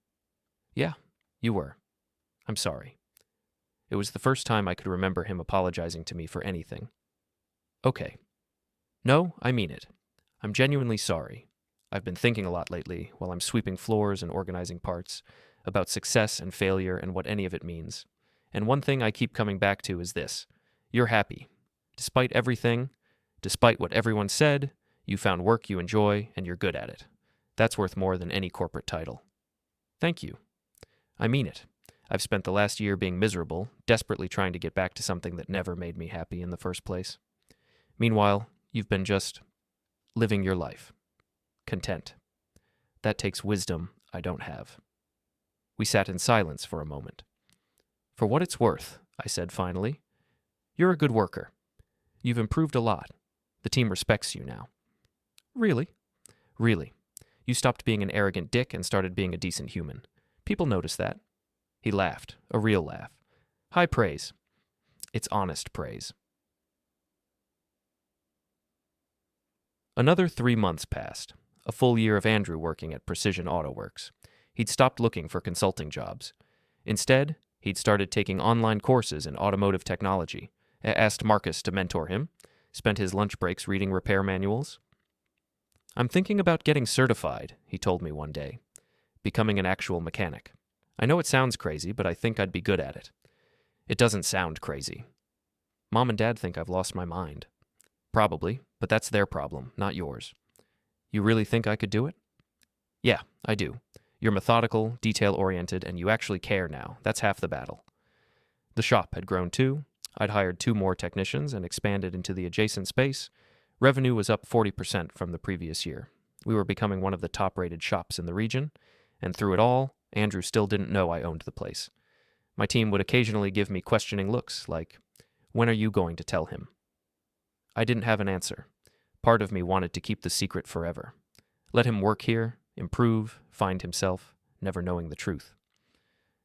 Yeah, you were. I'm sorry. It was the first time I could remember him apologizing to me for anything. Okay. No, I mean it. I'm genuinely sorry. I've been thinking a lot lately, while I'm sweeping floors and organizing parts, about success and failure and what any of it means. And one thing I keep coming back to is this. You're happy. Despite everything, despite what everyone said, you found work you enjoy and you're good at it. That's worth more than any corporate title. Thank you. I mean it. I've spent the last year being miserable, desperately trying to get back to something that never made me happy in the first place. Meanwhile, you've been just living your life. Content. That takes wisdom I don't have. We sat in silence for a moment. For what it's worth, I said finally, you're a good worker. You've improved a lot. The team respects you now. Really? Really. You stopped being an arrogant dick and started being a decent human. People notice that. He laughed, a real laugh. High praise. It's honest praise. Another 3 months passed, a full year of Andrew working at Precision Auto Works. He'd stopped looking for consulting jobs. Instead, he'd started taking online courses in automotive technology, asked Marcus to mentor him, spent his lunch breaks reading repair manuals. I'm thinking about getting certified, he told me one day, becoming an actual mechanic. I know it sounds crazy, but I think I'd be good at it. It doesn't sound crazy. Mom and Dad think I've lost my mind. Probably, but that's their problem, not yours. You really think I could do it? Yeah, I do. You're methodical, detail-oriented, and you actually care now. That's half the battle. The shop had grown too. I'd hired 2 more technicians and expanded into the adjacent space. Revenue was up 40% from the previous year. We were becoming one of the top-rated shops in the region, and through it all, Andrew still didn't know I owned the place. My team would occasionally give me questioning looks like, when are you going to tell him? I didn't have an answer. Part of me wanted to keep the secret forever. Let him work here, improve, find himself, never knowing the truth.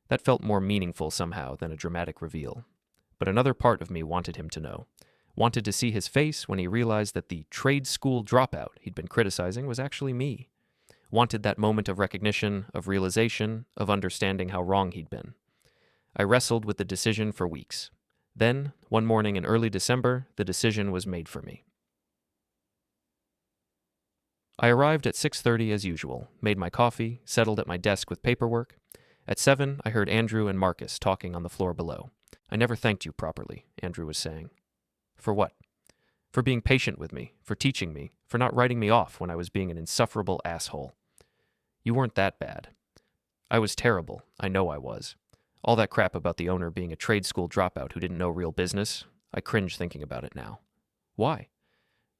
That felt more meaningful somehow than a dramatic reveal. But another part of me wanted him to know. Wanted to see his face when he realized that the trade school dropout he'd been criticizing was actually me. Wanted that moment of recognition, of realization, of understanding how wrong he'd been. I wrestled with the decision for weeks. Then, one morning in early December, the decision was made for me. I arrived at 6:30 as usual, made my coffee, settled at my desk with paperwork. At 7, I heard Andrew and Marcus talking on the floor below. I never thanked you properly, Andrew was saying. For what? For being patient with me, for teaching me, for not writing me off when I was being an insufferable asshole. You weren't that bad. I was terrible, I know I was. All that crap about the owner being a trade school dropout who didn't know real business, I cringe thinking about it now. Why?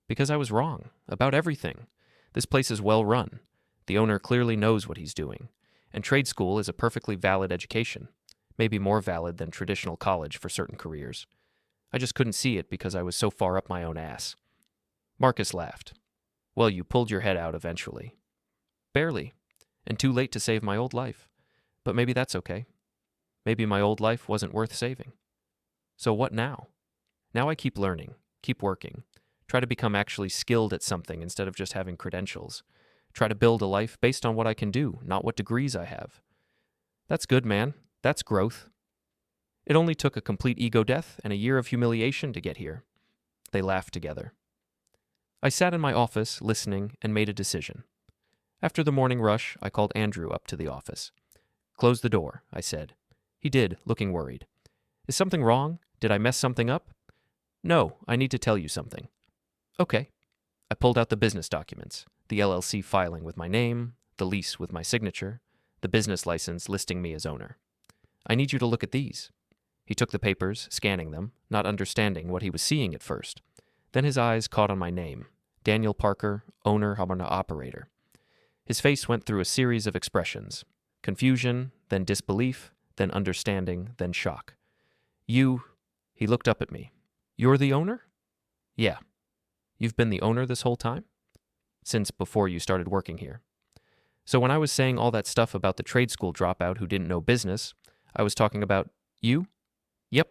Because I was wrong, about everything. This place is well run. The owner clearly knows what he's doing. And trade school is a perfectly valid education, maybe more valid than traditional college for certain careers. I just couldn't see it because I was so far up my own ass. Marcus laughed. Well, you pulled your head out eventually. Barely. And too late to save my old life. But maybe that's okay. Maybe my old life wasn't worth saving. So what now? Now I keep learning, keep working, try to become actually skilled at something instead of just having credentials. Try to build a life based on what I can do, not what degrees I have. That's good, man. That's growth. It only took a complete ego death and a year of humiliation to get here. They laughed together. I sat in my office, listening, and made a decision. After the morning rush, I called Andrew up to the office. Close the door, I said. He did, looking worried. Is something wrong? Did I mess something up? No, I need to tell you something. Okay. I pulled out the business documents, the LLC filing with my name, the lease with my signature, the business license listing me as owner. I need you to look at these. He took the papers, scanning them, not understanding what he was seeing at first. Then his eyes caught on my name, Daniel Parker, owner, operator. His face went through a series of expressions, confusion, then disbelief, then understanding, then shock. He looked up at me. You're the owner? Yeah. You've been the owner this whole time? Since before you started working here. So when I was saying all that stuff about the trade school dropout who didn't know business, I was talking about you? Yep.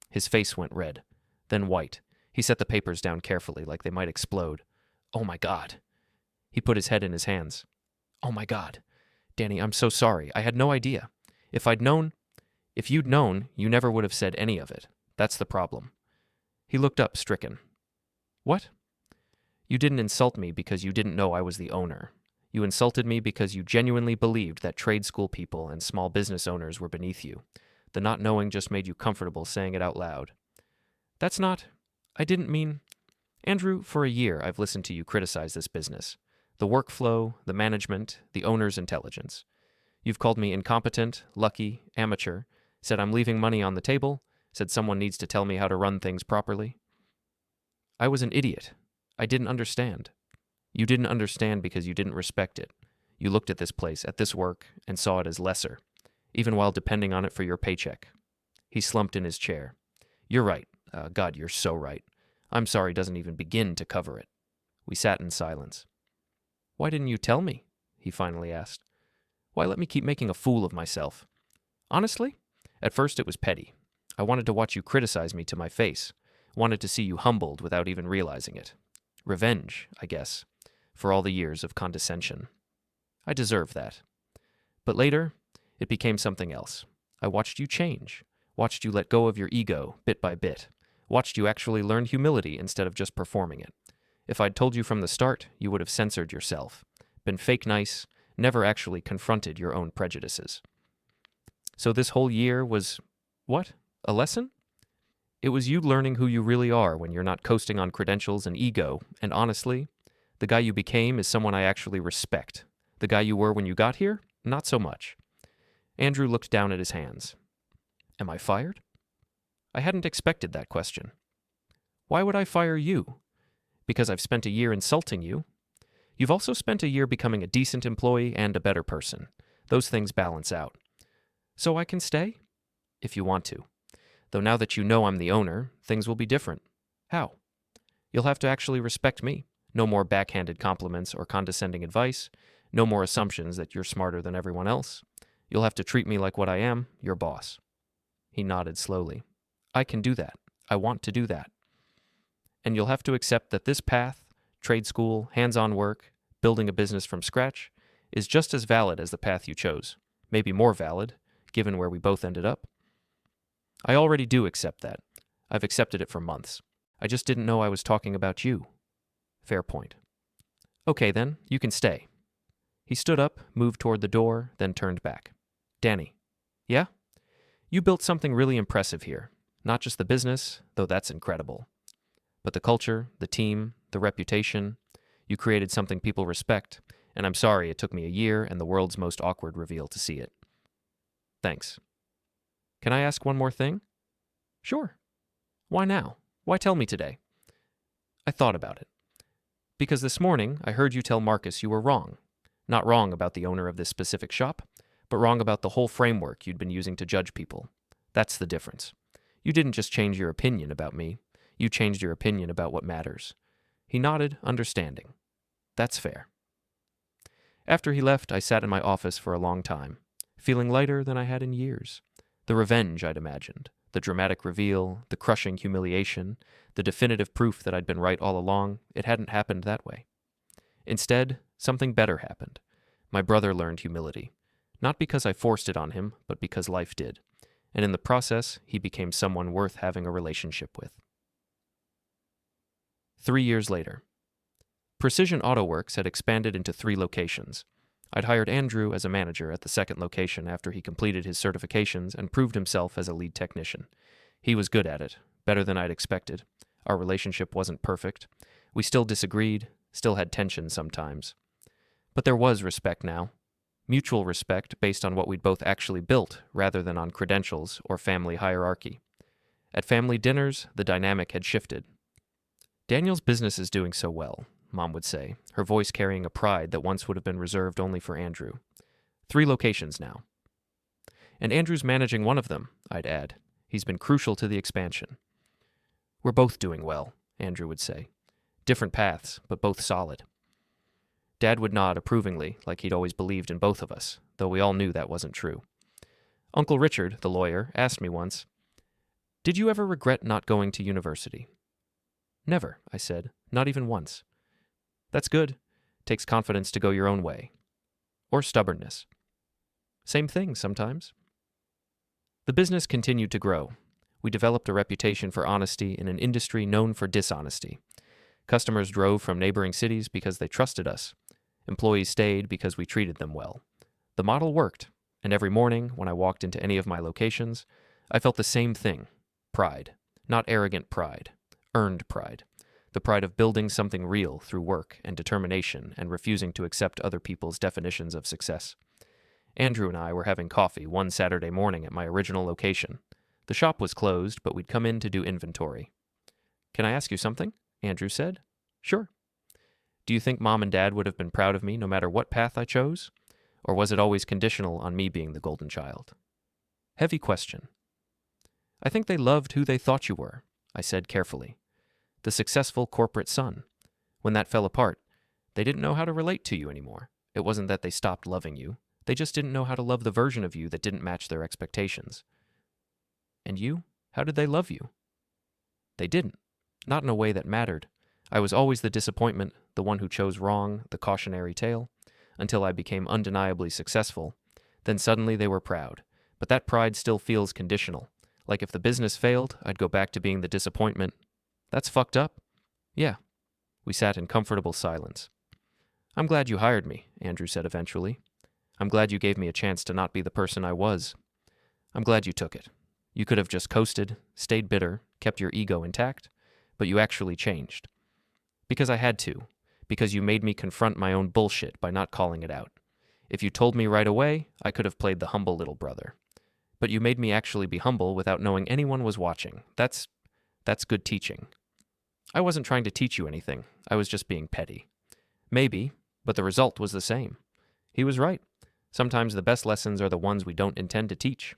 His face went red. then white. He set the papers down carefully, like they might explode. Oh my God. He put his head in his hands. Oh my God. Danny, I'm so sorry. I had no idea. If you'd known, you never would have said any of it. That's the problem. He looked up, stricken. What? You didn't insult me because you didn't know I was the owner. You insulted me because you genuinely believed that trade school people and small business owners were beneath you. The not knowing just made you comfortable saying it out loud. I didn't mean... Andrew, for a year I've listened to you criticize this business. The workflow, the management, the owner's intelligence. You've called me incompetent, lucky, amateur, said I'm leaving money on the table, said someone needs to tell me how to run things properly. I was an idiot. I didn't understand. You didn't understand because you didn't respect it. You looked at this place, at this work, and saw it as lesser, even while depending on it for your paycheck. He slumped in his chair. You're right. God, you're so right. I'm sorry doesn't even begin to cover it. We sat in silence. Why didn't you tell me? He finally asked. Why let me keep making a fool of myself? Honestly, at first it was petty. I wanted to watch you criticize me to my face. Wanted to see you humbled without even realizing it. Revenge, I guess, for all the years of condescension. I deserve that. But later, it became something else. I watched you change. Watched you let go of your ego, bit by bit. Watched you actually learn humility instead of just performing it. If I'd told you from the start, you would have censored yourself. Been fake nice, never actually confronted your own prejudices. So this whole year was, what? A lesson? It was you learning who you really are when you're not coasting on credentials and ego, and honestly, the guy you became is someone I actually respect. The guy you were when you got here? Not so much. Andrew looked down at his hands. Am I fired? I hadn't expected that question. Why would I fire you? Because I've spent a year insulting you? You've also spent a year becoming a decent employee and a better person. Those things balance out. So I can stay? If you want to. Though now that you know I'm the owner, things will be different. How? You'll have to actually respect me. No more backhanded compliments or condescending advice. No more assumptions that you're smarter than everyone else. You'll have to treat me like what I am, your boss. He nodded slowly. I can do that. I want to do that. And you'll have to accept that this path, trade school, hands-on work, building a business from scratch, is just as valid as the path you chose. Maybe more valid, given where we both ended up. I already do accept that. I've accepted it for months. I just didn't know I was talking about you. Fair point. Okay then, you can stay. He stood up, moved toward the door, then turned back. Danny. Yeah? You built something really impressive here. Not just the business, though that's incredible. But the culture, the team, the reputation. You created something people respect, and I'm sorry it took me a year and the world's most awkward reveal to see it. Thanks. Can I ask one more thing? Sure. Why now? Why tell me today? I thought about it. Because this morning I heard you tell Marcus you were wrong. Not wrong about the owner of this specific shop, but wrong about the whole framework you'd been using to judge people. That's the difference. You didn't just change your opinion about me. You changed your opinion about what matters. He nodded, understanding. That's fair. After he left, I sat in my office for a long time, feeling lighter than I had in years. The revenge I'd imagined, the dramatic reveal, the crushing humiliation, the definitive proof that I'd been right all along, it hadn't happened that way. Instead, something better happened. My brother learned humility. Not because I forced it on him, but because life did. And in the process, he became someone worth having a relationship with. 3 years later. Precision Auto Works had expanded into 3 locations. I'd hired Andrew as a manager at the second location after he completed his certifications and proved himself as a lead technician. He was good at it, better than I'd expected. Our relationship wasn't perfect. We still disagreed, still had tension sometimes. But there was respect now. Mutual respect based on what we'd both actually built rather than on credentials or family hierarchy. At family dinners, the dynamic had shifted. Daniel's business is doing so well, Mom would say, her voice carrying a pride that once would have been reserved only for Andrew. 3 locations now. And Andrew's managing one of them, I'd add. He's been crucial to the expansion. We're both doing well, Andrew would say. Different paths, but both solid. Dad would nod approvingly, like he'd always believed in both of us, though we all knew that wasn't true. Uncle Richard, the lawyer, asked me once, Did you ever regret not going to university? Never, I said, not even once. That's good. Takes confidence to go your own way. Or stubbornness. Same thing sometimes. The business continued to grow. We developed a reputation for honesty in an industry known for dishonesty. Customers drove from neighboring cities because they trusted us. Employees stayed because we treated them well. The model worked, and every morning when I walked into any of my locations, I felt the same thing: pride. Not arrogant pride, earned pride. The pride of building something real through work and determination and refusing to accept other people's definitions of success. Andrew and I were having coffee one Saturday morning at my original location. The shop was closed, but we'd come in to do inventory. "Can I ask you something?" Andrew said. "Sure." "Do you think Mom and Dad would have been proud of me no matter what path I chose? Or was it always conditional on me being the golden child?" Heavy question. "I think they loved who they thought you were," I said carefully. "The successful corporate son. When that fell apart, they didn't know how to relate to you anymore. It wasn't that they stopped loving you. They just didn't know how to love the version of you that didn't match their expectations." "And you? How did they love you?" "They didn't. Not in a way that mattered. I was always the disappointment, the one who chose wrong, the cautionary tale, until I became undeniably successful. Then suddenly they were proud. But that pride still feels conditional. Like if the business failed, I'd go back to being the disappointment. That's fucked up." "Yeah." We sat in comfortable silence. "I'm glad you hired me," Andrew said eventually. "I'm glad you gave me a chance to not be the person I was. I'm glad you took it. You could have just coasted, stayed bitter, kept your ego intact, but you actually changed. Because I had to. Because you made me confront my own bullshit by not calling it out. If you told me right away, I could have played the humble little brother. But you made me actually be humble without knowing anyone was watching. That's good teaching. I wasn't trying to teach you anything. I was just being petty. Maybe, but the result was the same." He was right. Sometimes the best lessons are the ones we don't intend to teach.